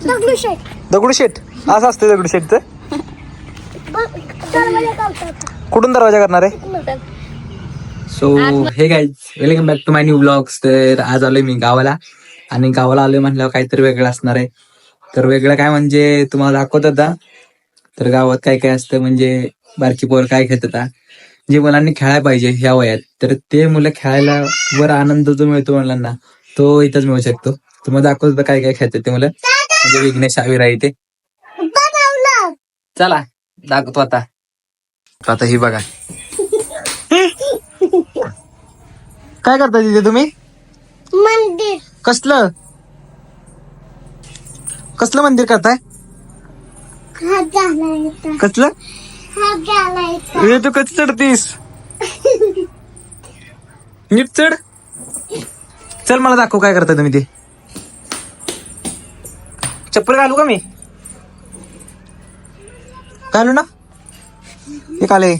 दगडूशेठ असं असतं दगडूशेठचं. कुठून दरवाजा करणार आहे? So hey guys, welcome back to my new blogs. तर आज आलोय मी गावाला, आणि गावाला आलोय म्हटल्यावर काहीतरी वेगळं असणार आहे. तर वेगळं काय म्हणजे तुम्हाला दाखवत होता. तर गावात काय काय असतं म्हणजे बारकी पोर काय खेळतात, जे मुलांनी खेळायला पाहिजे ह्या वयात, तर ते मुलं खेळायला वर आनंद जो मिळतो मुलांना तो इथंच मिळू शकतो. तुम्हाला दाखवत होता काय काय खेळतात ते मुलं, म्हणजे विघ्नेश आविर आहे ते. चला दाखवतो आता ही बघा काय करता तिथे तुम्ही? मंदिर. कसलं कसलं मंदिर करताय? कसलं? हे तू कच चढतीस? नीट चढ. चल मला दाखव काय करता तुम्ही ते. चप्पल घालू का मी? घालू ना? हे काले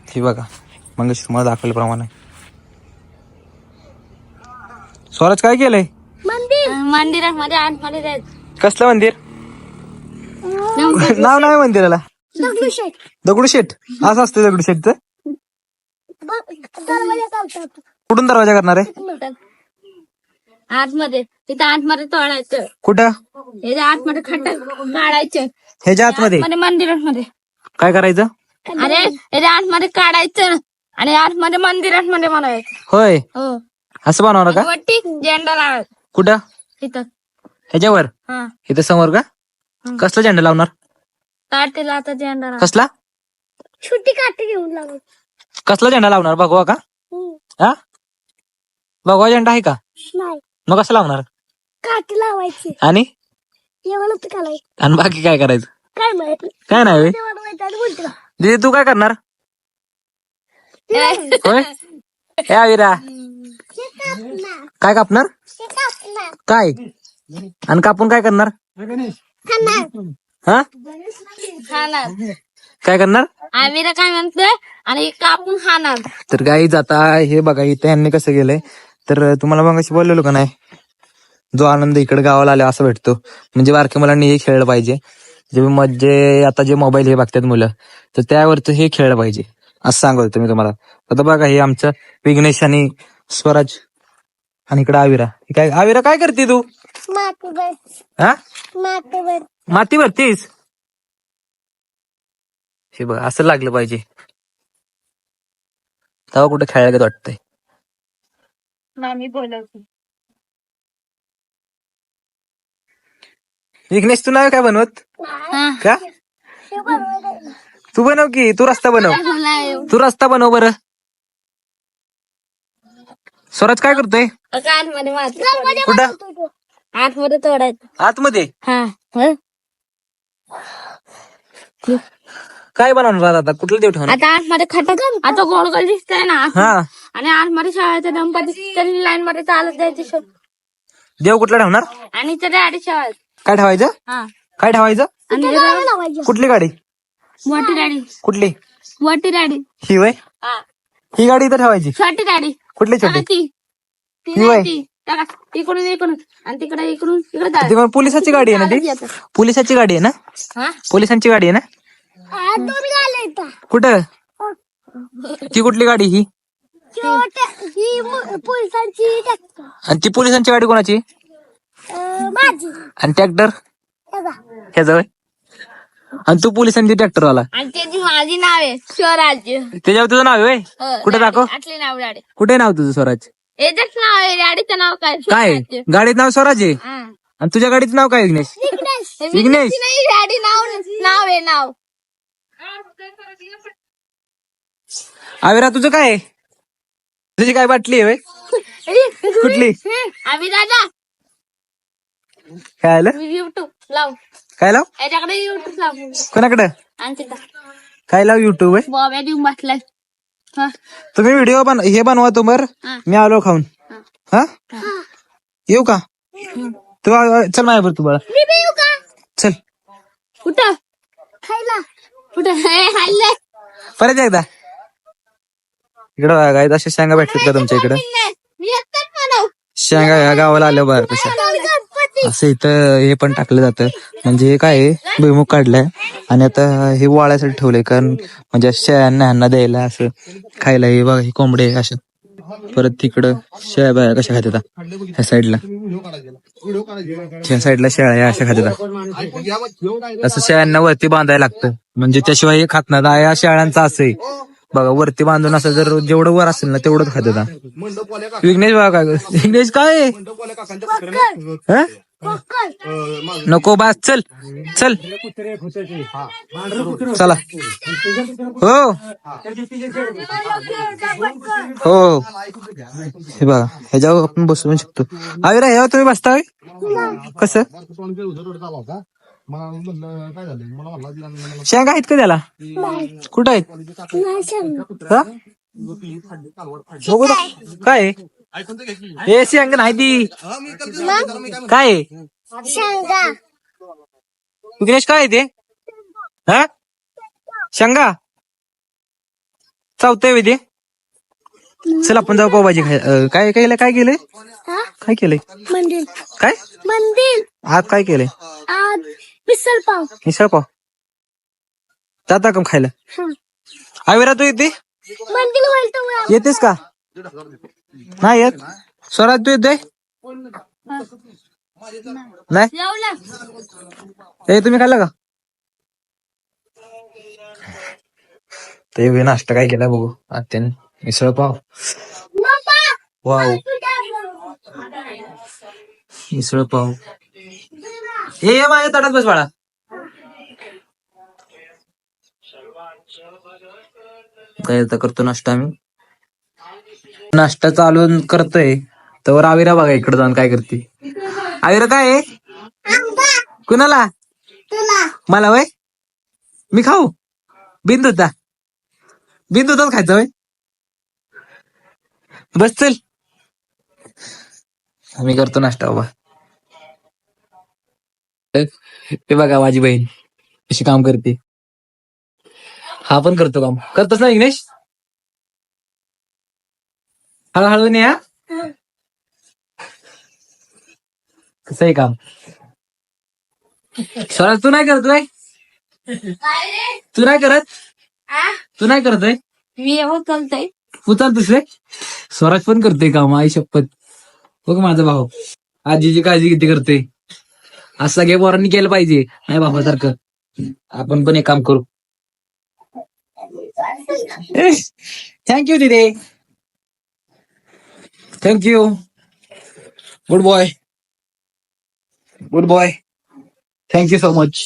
हे बघा, मग तुम्हाला दाखवल्याप्रमाणे स्वराज काय केलंय? मंदिरामध्ये आतमध्ये जायचं. कसलं मंदिर? नाव नाही मंदिराला. दगडूशेठ असं असतं दगडूशेठचं. कुठून दरवाजा करणार आहे? आतमध्ये, तिथं आतमध्ये तोडायचं. कुठं? ह्याच्या आतमध्ये खड्डा काढायचं. ह्याच्या आतमध्ये मंदिरामध्ये काय करायचं? अरे ह्याच्या आतमध्ये काढायचं आणि आतमध्ये मंदिरामध्ये बनवायचं. होय, हो. असं बनवणार का? वरती झेंडा लावायचा कुठं? तिथं. ह्याच्यावर? हा, इथं समोर का? कसला झेंडा लावणार? काढतेला आता झेंडा लावायचा. कसला? छोटी काठी घेऊन लावायची. कसला झेंडा लावणार? भगवा का? हा, भगवा झेंडा आहे का? नाही, मग कसं लावणार? काठी लावायची. आणि आणि बाकी काय करायचं? काय माहिती. काय नाही. बोलते दीदी तू काय करणार? होय, ए आविरा काय कापणार? काय? आणि कापून काय करणार? हा, काय करणार? आम्ही काय म्हणतोय आणि कापून खाणार. तर गाईज आता हे बघा इथे यांनी कसं गेलंय. तर तुम्हाला मग अशी बोललेलो का नाही, जो आनंद इकडे गावाला आला असं भेटतो, म्हणजे बारक्या मुलांनी हे खेळलं पाहिजे. जे आता जे मोबाईल हे बघतात मुलं, तर त्यावरचं हे खेळलं पाहिजे असं सांगत होतो मी तुम्हाला. आता बघा हे आमचं विघ्नेश आणि स्वराज, आणि इकडे आविरा. काय आविरा काय करते तू? हा, माती भरतीस? हे बघ असं लागलं पाहिजे, तेव्हा कुठे खेळायला गत वाटतंय. मामी बोलवते. विघ्नेश तू नाही काय बनवत का? तू बनव की, तू रस्ता बनव. तू रस्ता बनव बरं. स्वराज काय करतोय? कुठं? आतमध्ये तोडायचं. आतमध्ये? हा, काय बनवणार आता? कुठलं देव ठेवणार? आता आतमध्ये खड्डा, आता गोल गोल दिसतंय ना. हा, आणि आतमध्ये शाळेचा गणपती लाईन मध्ये चालत जायची. देव कुठला ठेवणार? आणि तरी अडीच शाळेत काय ठेवायचं? हा, काय ठेवायचं? आणि कुठली गाडी? मोठी गाडी. कुठली? मोठी गाडी. ही वय? हा, ही गाडी इथं ठेवायची? छोटी गाडी. कुठली छोटी? ती ही वय? इकडून इकडून आणि तिकडे इकडून ती मग पोलिसाची गाडी आहे ना? ती पोलिसाची गाडी आहे ना? पोलिसांची गाडी आहे ना? कुठं? ती कुठली गाडी ही? पोलिसांची. आणि ती पोलिसांची गाडी कोणाची? आणि ट्रॅक्टर ह्याचा वय? आणि तू पोलिसांची ट्रॅक्टर वाला? आणि त्याची माझी नाव आहे स्वराज. त्याच्यावर तुझं नाव आहे वय? कुठे दाखव. आटले नाव गाडी. कुठे नाव तुझं स्वराज? याच नाव आहे गाडीचं नाव काय? काय गाडीत नाव स्वराज आहे? आणि तुझ्या गाडीचं नाव काय? विघ्नेश. विघ्नेश नाही, गाडी नाव आहे नाव. आविरा तुझं काय आहे? तुझी काय बाटली आहे वय? कुठली? आम्ही दादा काय आलं? युट्यूब लाव. काय लाव? याच्याकडे युट्यूब लाव. कोणाकडे? आणि तिथं काय लाव? युट्यूब आहे? बॉब्या देऊन बसलाय. तुम्ही व्हिडिओ हे बनवा तो बर. मी आलो खाऊन. हा, येऊ का? तू चल माझ्या बरं. तू बाळा चल. कुठं खायला? कुठं? परत एकदा इकडं बघा गाईज अशा शेंगा भेटतात का तुमच्या इकडं? शेंगा ह्या गावाला आल्या बघा कशा. असं इथं हे पण टाकलं जातं, म्हणजे हे काय आहे, भुईमुग काढलाय आणि आता हे वाळायसाठी ठेवलंय, कारण म्हणजे शेळ्यांना ह्यांना द्यायला असं खायला. हे बघा हे कोंबडे असं. परत तिकडं शेळ्या बघा कशा खात्यात ह्या साईडला. ह्या साईडला शेळ्या अशा खात्यात. असं शेळ्यांना वरती बांधायला लागतं, म्हणजे त्याशिवाय हे खात नाही. या शेळ्यांचं असं आहे बघा, वरती बांधून असं जर जेवढं वर असेल ना तेवढंच खात्यात. विघ्नेश बघा काय विघ्नेश काय आहे? हं? नको बास, चल चल चला. हो हो हे बघा ह्याच्यावर आपण बसवू शकतो. अरे ह्यावर तुम्ही बसताय कसं? शेंगा आहेत का त्याला? कुठं आहेत? हा? बघू तर. काय आहे? हे शेंगा नाही ती. काय आहे? विघ्नेश काय आहे ते? हा शेंगा चावतंय ते. चल आपण जाऊ पावभाजी खाय. काय केलंय? काय केलंय? काय केलंय? मंदिर काय मंदिर आज काय केलंय? आज मिसळ पाव. मिसळ पाव जाता का खायला? आविरा तू येते? मंदिर येतेस का? नाही येत. स्वराज तू येते? नाही. ए तुम्ही खाल्ला का? ते नाश्ता काय केला बघू आत्याने. मिसळ पाव. वाव मिसळ पाव. हे माझ्या ताटात बस बाळा. काय आता करतो नाश्ता आम्ही. नाश्ता चालू करतोय तर आविरा बघा इकडे जाऊन काय करते. आविरा काय आहे? कुणाला? मला वय मी खाऊ? बिंद होता खायचा वय. बस चल आम्ही करतो नाश्ता बाबा. ते बघा माझी बहीण कशी काम करते. हा पण करतो काम. करतोस ना विघ्नेश? हळूहळू नाही हा. कसं आहे काम? स्वराज तू नाही करतोय? तू नाही करत? तू नाही करतोय? मी उचलतोय. उचलतोस रे? स्वराज पण करतोय काम. आई शपथ. बघ माझा भाऊ आजीची काळजी किती करते. असं सगळ्या पोरांनी केलं पाहिजे नाही बाबासारखं. आपण पण एक काम करू. थँक्यू दिदे. Thank you. Good boy. Good boy. Thank you so much.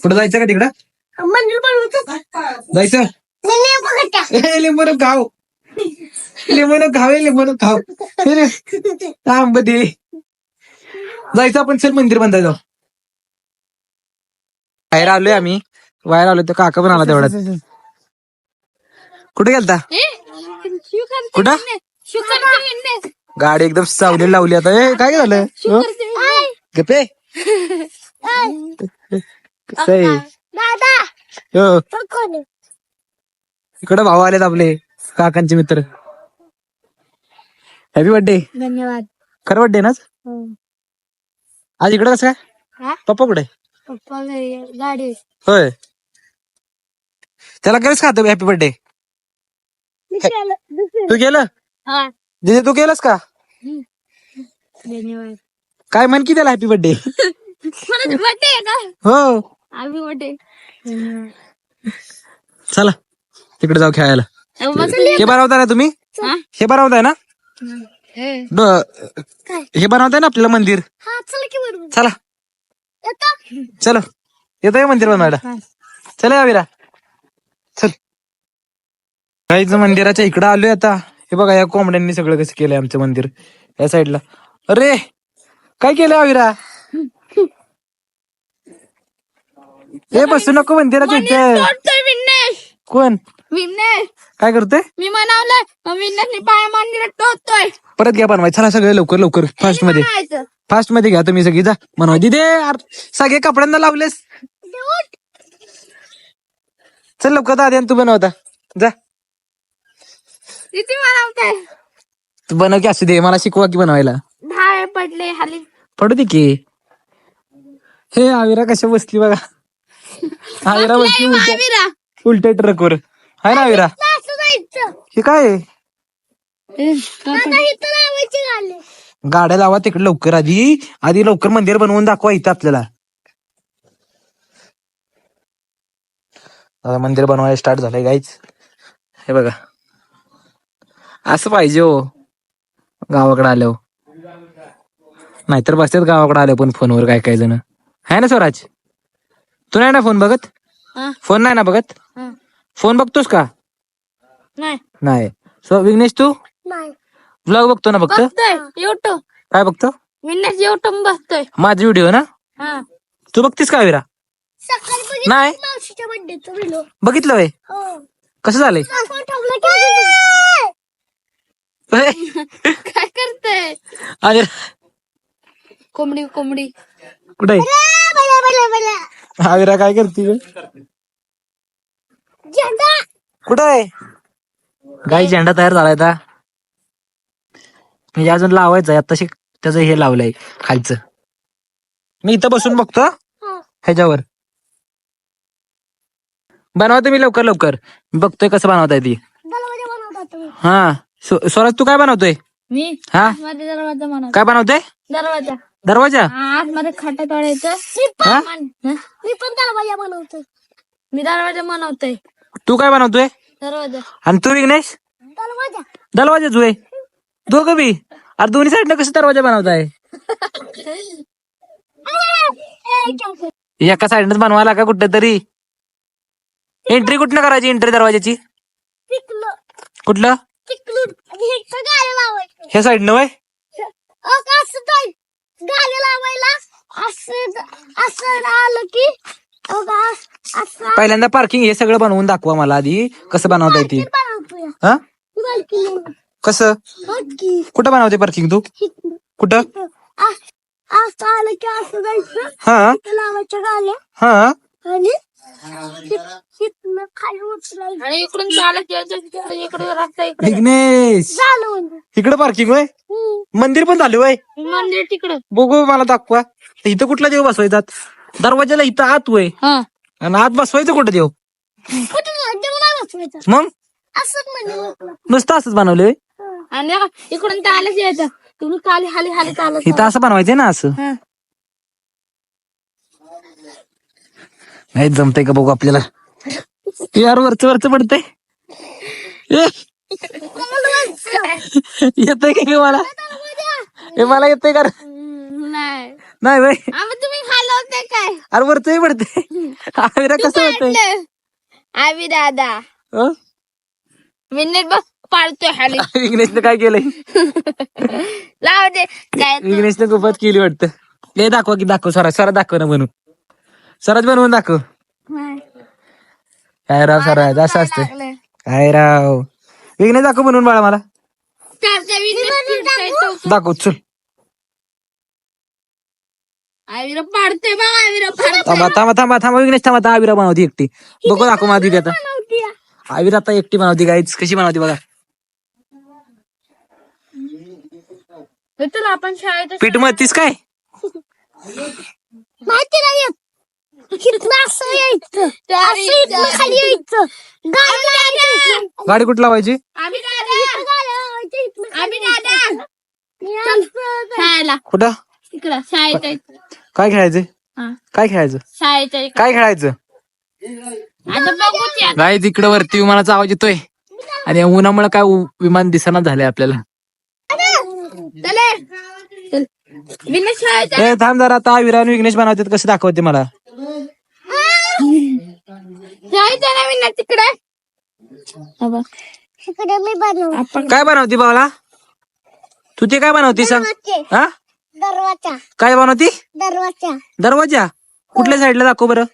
पुढे जायचं का तिकडं? जायचं? लिंबू खाऊ. लिंबू खाऊ. थांब दे. जायचं आपण. चल मंदिर बांधायचं. बाहेर आलोय आम्ही. बाहेर आलोय तर काका पण आला तेवढ्यात. कुठे गेलता? कुठं? गाडी एकदम सावली लावली आता. काय झालं? गप्पे कसं आहे? हो इकडे भाऊ आलेत आपले काकांचे मित्र. Happy birthday. धन्यवाद. खरं बर्थडे ना आज? इकडे कसं काय? पप्पा कुठे? पप्पा गाडी. होय त्याला करेच खातो हॅपी बर्थडे. तू केलं? दिदी तू केलंस का? धन्यवाद. काय म्हण की त्याला हॅपी बर्थडे. बर्थडे आहे का? हो हॅपी बर्थडे. चला तिकडे जाऊ खेळायला. हे बनवताय ना तुम्ही? हे बनवताय ना? हे बनवताय ना आपल्याला मंदिर? चला चलो येतोय मंदिर बनवायला. चला विरा चल. काहीच मंदिराच्या इकडं आलोय आता. हे बघा या कोंबड्यांनी सगळं कसं केलंय आमचं मंदिर या साईडला. अरे काय केलं अविरा? हे बसू नको मंदिराच्या इथे. कोण विघ्नेश काय करतोय? मी म्हणावलं विघ्नेशने पाय मंदिरात टोचतोय. परत घ्या बनवाय. चला सगळे लवकर लवकर फास्ट मध्ये घ्या तुम्ही सगळी. जा बनवा. दिदे सगळे कपड्यांना लावलेस. चल लवकर दादी तू बनवता जा. किती बनवताय? तू बनव की असू दे, मला शिकवा की बनवायला. 10 पडले खाली. पडू दे की. हे आविरा कशा बसली बघा. आविरा बसली आविरा. उलट्या ट्रकवर. हाय ना आविरा. हे काय आहे? गाड्या लावा तिकडे लवकर, आधी लवकर मंदिर बनवून दाखवा इथं आपल्याला. मंदिर बनवायला स्टार्ट झालंय गाईच. हे बघा, असं पाहिजे हो गावाकडे आल्यावर. नाहीतर बसतात गावाकडे आले पण फोनवर काय काय जण. आहे ना स्वराज? तू नाही ना फोन बघत? हा. फोन नाही ना बघत? हा. फोन बघतोस का? नाही. नाही. सो विघ्नेश तू व्लॉग बघतो ना फक्त? बघतोय युट्यूब. काय बघतो? विघ्नेश युट्यूब बघतोय. माझे व्हिडिओ ना? हा. तू बघतीस का आविरा? नाही बघितलं वय. कसं झालंय? काय करतोय? आविरा कोंबडी कोंबडी. कुठे? आविरा काय करते? कुठं आहे? गाई झेंडा तयार झालाय आता. म्हणजे अजून लावायचं आहे. आताशी त्याचं हे लावलंय खालचं. मी इथं बसून बघतो ह्याच्यावर. बनवतो मी लवकर लवकर. बघतोय कसं बनवताय ती. हा. स्वराज तू काय बनवतोय? मी हा आतमध्ये दरवाजा बनवतो. काय बनवतोय? दरवाजा. दरवाजा? आतमध्ये खाटा तोडायचं. हा? मी पण दरवाजा बनवतोय. मी दरवाजा बनवतोय. तू काय बनवतोय? दरवाजा. आणि तू विघ्नेश? दरवाजा. दरवाजा जुळे दोघं बी. अरे दोन्ही साईडनं कसं दरवाजा बनवताय? एका साईडनच बनवायला का कुठं तरी? एंट्री कुठनं करायची? एंट्री दरवाजाची कुठलं? ह्या साईडनं वय? गाडी लावायला असं आलं की पहिल्यांदा पार्किंग हे सगळं बनवून दाखवा मला आधी कसं बनवता येते. हा कसं? कुठं बनवते पार्किंग तू? कुठं? असं आलं की असं जायचं. हा लावायच्या गाड्या हा आणि खाली उचलायचं आणि इकडून चालत यायचं. इकडे रस्ता इकडे विघ्नेश झालं. इकडं पार्किंग वय? मंदिर पण झालं वय? मंदिर तिकडं. बघू मला दाखवा. इथं कुठला देव बसवायचा? दरवाजाला इथं आत वय आणि आत बसवायचं कुठं देव? मग नुसतं असंच बनवलंय. आणि इकडून चालत यायचं. तुम्ही खाली खाली खाली चालत. इथं असं बनवायचंय ना असं. नाही जमतंय का बघू आपल्याला. यार वरच पडतंय. येतंय का मला? हे मला येतंय का? नाही नाही बाई. तुम्ही हलवते काय? अरे वरचंही पडते. आविरा कसं होतंय? आवी दादा अं? विघ्नेश बघ पाळतोय खाली. विघ्नेशनं काय केलंय? लाव दे काय विघ्नेशनं गुफत केली वाटतं. हे दाखवा की दाखव. स्वराज दाखव ना बनवून. स्वराज बनवून दाखव. काय राव स्वराज असं असतं काय राव. विघ्नेश दाखव बनवून बाळा मला. दाखव चल. आविरा पाडते बघ. आविरा थांबा थांबा थांबा थांबा विघ्नेश थांबा. आविरा बनवती एकटी. बघू दाखव मला दिदी आता. आविरा आता एकटी बनवती गाईच. कशी बनवती बघा. तुला आपण शाळेत पीठ मळतीस काय? माहिती नाही. असं यायचं. खाली यायचं. गाडी कुठं लावायची? शाळेला कुठं? इकडं शाळेत. काय खेळायचं? हा. काय खेळायचं? शाळेच्या काय खेळायचं? आता बघूया. गाईच इकडं वरती विमानाचा आवाज येतोय आणि या उन्हामुळे काय विमान दिसना झालंय आपल्याला. विघ्नेश शाळेत. ए थांब जरा. आता आविरा आणि विघ्नेश बनवतात कसं दाखवते मला. शाळेच्या ना विघ्नेश तिकडे. तिकडे मी बनव. काय बनवती बाळा तू? ते काय बनवती सांग? हा दरवाजा. काय बनवती? दरवाजा. दरवाजा कुठल्या साईडला दाखव बरं.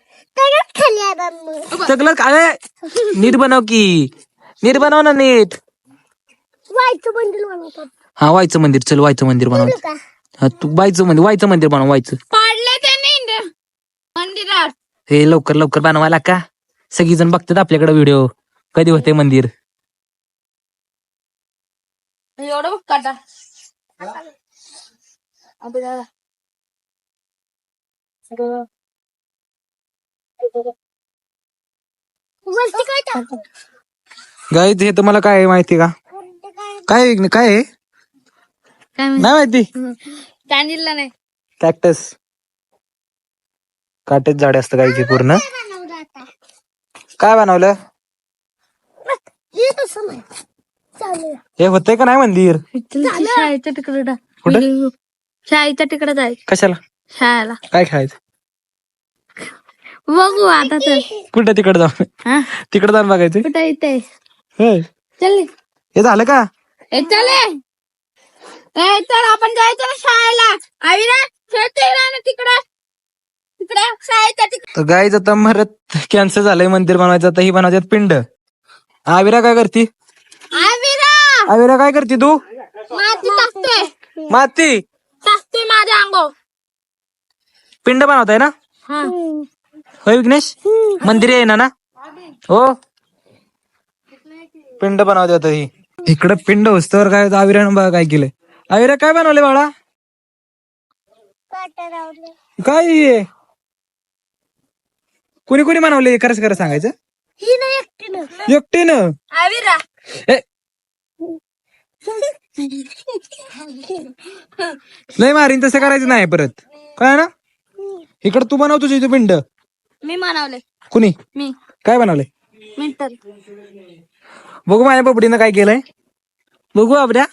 सगळं काय नीट बनव की. नीट बनव ना नीट. व्हायचं मंदिर बनवतात. हा व्हायचं मंदिर. चल व्हायचं मंदिर बनवायचं. हा तू व्हायचं मंदिर बनव. व्हायचं पाडलं त्याने मंदिरात. हे लवकर लवकर बनवायला का? सगळी जण बघतात आपल्याकडे व्हिडिओ. कधी होते मंदिर. एवढं बघ काटा अबे दादा. वरती काय टाकू? गाईज हे तुम्हाला काय आहे माहिती का? काय आहे? काय आहे? काय नाही माहिती. सांगितलं नाही. कॅक्टस काटेच झाडे असतं गाईचे पूर्ण. काय बनवलं? हे होतंय का नाही मंदिर? शाळेच्या तिकडे कुठं? शाळेच्या तिकडे जायचं. कशाला? शाळेला काय खेळायचं? बघू आता तर. कुठं तिकडे जाऊन? तिकडे जाऊन बघायचं. कुठं इथे होय. चल हे झालं का? चल आपण जायचं ना शाळेला. आविरा खेळतोय ना तिकडे तिकडे शाळेच्या तिकडे. तर गाईज आता मरत कॅन्सल झालंय मंदिर बनवायचं. आता ही बनवतात पिंड. आविरा काय करती? आविरा काय करते तू? माती टाकतोय. माती टाकतोय माझ्या अंगावर. पिंड बनवताय ना? हा होय विघ्नेश? मंदिर आहे ना? हो पिंड बनवते आता ही. इकडं पिंड होस्तर काय आविरानं बघा काय केलंय. आविरा काय बनवले बाळा? काय हे? कुणी कुणी बनवले? खरंच सांगायचं. एकटीनं. आविरा ए, लय मारीन तसं करायचं नाही परत. काय ना? इकडं तू बनव तुझी पिंड. मी बनवले. कुणी? मी काय बनवले? मिंटल. बघू माझ्या बबडीनं काय केलंय. बघू आपल्या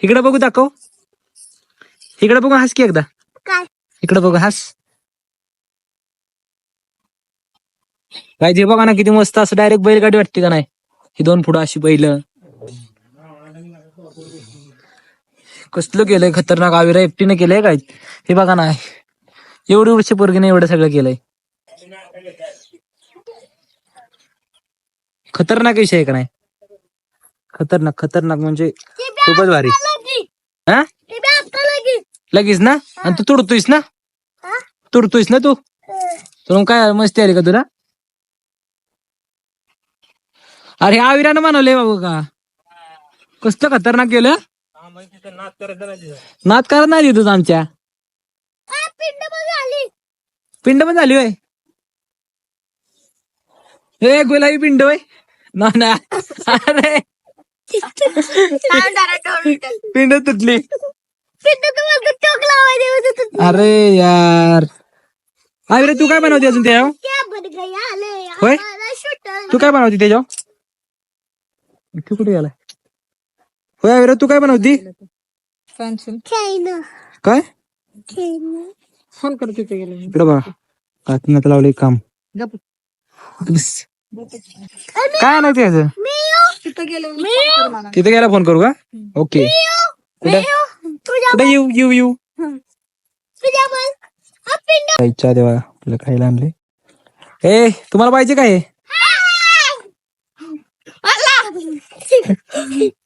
इकडे बघू दाखव. इकडे बघू हस की एकदा. काय? इकडे बघू हस. काय जे बघा ना किती मस्त असं डायरेक्ट बैलगाडी वाटते का नाही? ही दोन पुढं अशी बैल. कसलं केलंय खतरनाक. आविरा एकटीने केलंय काय? हे बघा ना एवढी वर्ष पोरगीने एवढं सगळं केलंय. खतरनाक विषय आहे का नाही? खतरनाक म्हणजे खूपच भारी. हा लगेच ना? आणि तू तुडतोयस ना? तुडतोयस ना तू? तर काय मस्ती आली का तुला? अरे आविरानं बनवलंय बाबू का? कसलं खतरनाक केलं. नात करत नाही तुझं आमच्या. पिंड पण झाली होय. ए गुलाबी पिंड होय ना. अरे पिंड तुटली. अरे यार आविरा तू काय बनवते अजून त्याच्यावर? होय तू काय बनवते त्याच्यावर? तू कुठे गेलाय? होय आविरा तू काय बनवती? काय फोन करतो ते गेले. इकडे बघा काकीनात लावले काम. काय नाही त्याचं. तिथे गेला फोन करू का? ओके. कुठे येऊ इच्छा देवा तुला खायला आणले. ए तुम्हाला पाहिजे काय?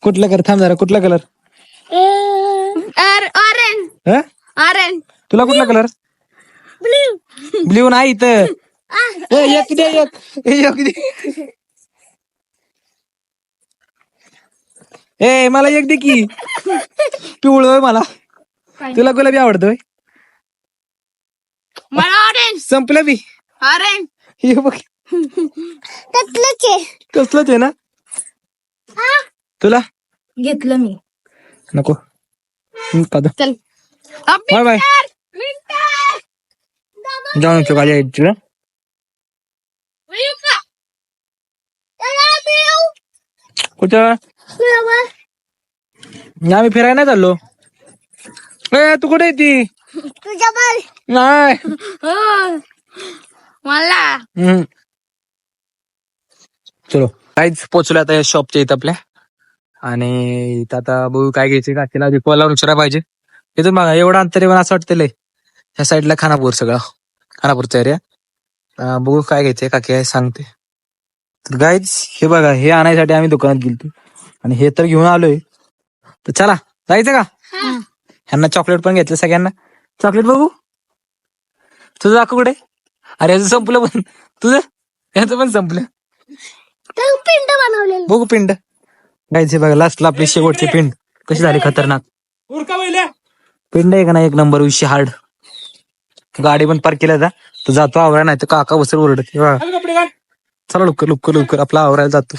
कुठला कलर? थांब जरा. कुठला कलर? ऑरेंज. ऑरेंज. तुला कुठला कलर? ब्ल्यू नाही इथं. एक दे. ए मला एक दे की. पिवळं मला. तुला गुलाबी आवडतोय? मला ऑरेंज. संपलं बी. ऑरेंज. हे बघ कसलंच आहे ना? तुला घेतलं मी. नको. चल बाय बाय. जाऊन येतो माझ्या इथे. कुठं? आम्ही फिरायला नाही चाललो. ए तू कुठे येते? नाही मला चलो काहीच पोचलो आता या शॉपच्या इथं आपल्या. आणि इथं आता बघू काय घ्यायचे. काकीला दीपाला विचारायला पाहिजे. इथून बघा एवढं अंतर येऊन असं वाटतं लय. ह्या साईडला खानापूर सगळं खानापूरचा एरिया. बघू काय घ्यायचंय काकी आहे सांगते. तर गाईज हे बघा हे आणायसाठी आम्ही दुकानात गेलतो आणि हे तर घेऊन आलोय. तर चला जायचं का? ह्यांना चॉकलेट पण घेतलं सगळ्यांना. चॉकलेट बघू तुझं दाखव कुठे? अरे याचं संपलं पण. तुझं याचं पण संपलं. पिंड बनवलेलं बघू पिंड. गायचे बघा लास्टला आपली शेवटची पिंड कशी झाली खतरनाक पिंड आहे का नाही एक नंबर विषय हार्ड. गाडी पण पार्क केल्या तर जातो आवरा नाही तर काका बसर ओरडत चला लवकर लवकर लवकर आपला आवरायला जातो.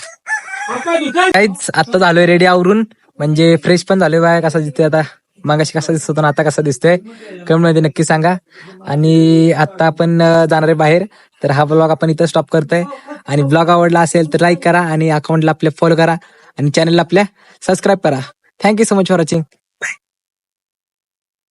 काहीच आता झालोय रेडी आवरून म्हणजे फ्रेश पण झालोय बाय. कसा दिसतोय आता मागाशी कसा दिसतो आता कसा दिसतोय कमेंटमध्ये नक्की सांगा. आणि आता आपण जाणार आहे बाहेर. तर हा ब्लॉग आपण इथं स्टॉप करतोय. आणि ब्लॉग आवडला असेल तर लाईक करा आणि अकाउंटला आपल्या फॉलो करा आणि चॅनलला आपल्या सबस्क्राईब करा. Thank you so much for watching.